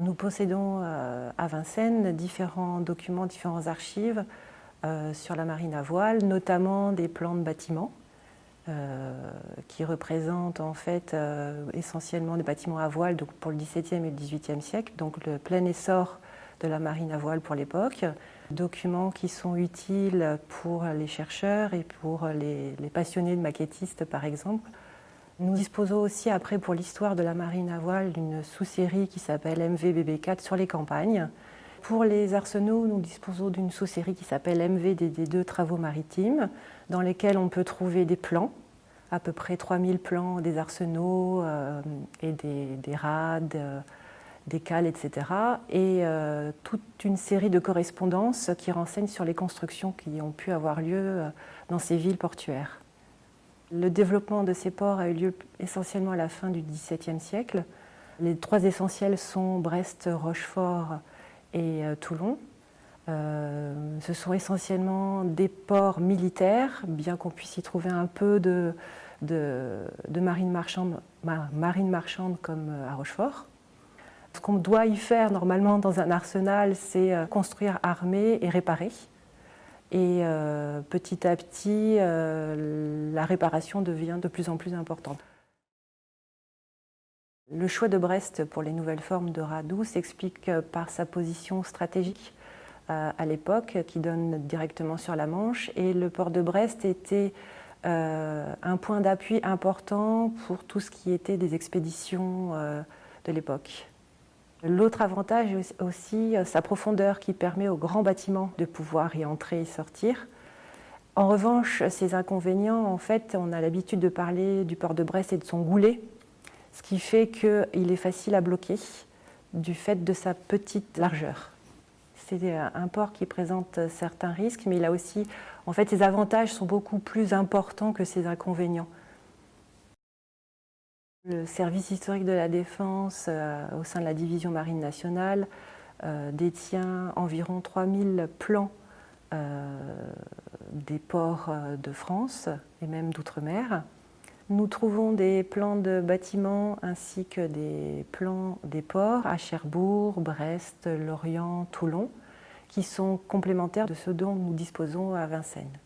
Nous possédons à Vincennes différents documents, différentes archives sur la marine à voile, notamment des plans de bâtiments qui représentent en fait essentiellement des bâtiments à voile donc pour le XVIIe et le XVIIIe siècle, donc le plein essor de la marine à voile pour l'époque. Documents qui sont utiles pour les chercheurs et pour les passionnés de maquettistes par exemple. Nous disposons aussi après pour l'histoire de la marine à voile d'une sous-série qui s'appelle MV-BB4 sur les campagnes. Pour les arsenaux, nous disposons d'une sous-série qui s'appelle MV-DD2 Travaux maritimes, dans lesquels on peut trouver des plans, à peu près 3000 plans des arsenaux et des rades, des cales, etc. Et toute une série de correspondances qui renseignent sur les constructions qui ont pu avoir lieu dans ces villes portuaires. Le développement de ces ports a eu lieu essentiellement à la fin du XVIIe siècle. Les trois essentiels sont Brest, Rochefort et Toulon. Ce sont essentiellement des ports militaires, bien qu'on puisse y trouver un peu de marine marchande comme à Rochefort. Ce qu'on doit y faire normalement dans un arsenal, c'est construire, armer et réparer. Et petit à petit, la réparation devient de plus en plus importante. Le choix de Brest pour les nouvelles formes de radoux s'explique par sa position stratégique à l'époque, qui donne directement sur la Manche. Et le port de Brest était un point d'appui important pour tout ce qui était des expéditions de l'époque. L'autre avantage est aussi sa profondeur qui permet aux grands bâtiments de pouvoir y entrer et sortir. En revanche, ces inconvénients, en fait, on a l'habitude de parler du port de Brest et de son goulet, ce qui fait qu'il est facile à bloquer du fait de sa petite largeur. C'est un port qui présente certains risques, mais il a aussi, en fait, ses avantages sont beaucoup plus importants que ses inconvénients. Le service historique de la défense au sein de la division marine nationale détient environ 3000 plans des ports de France et même d'outre-mer. Nous trouvons des plans de bâtiments ainsi que des plans des ports à Cherbourg, Brest, Lorient, Toulon, qui sont complémentaires de ceux dont nous disposons à Vincennes.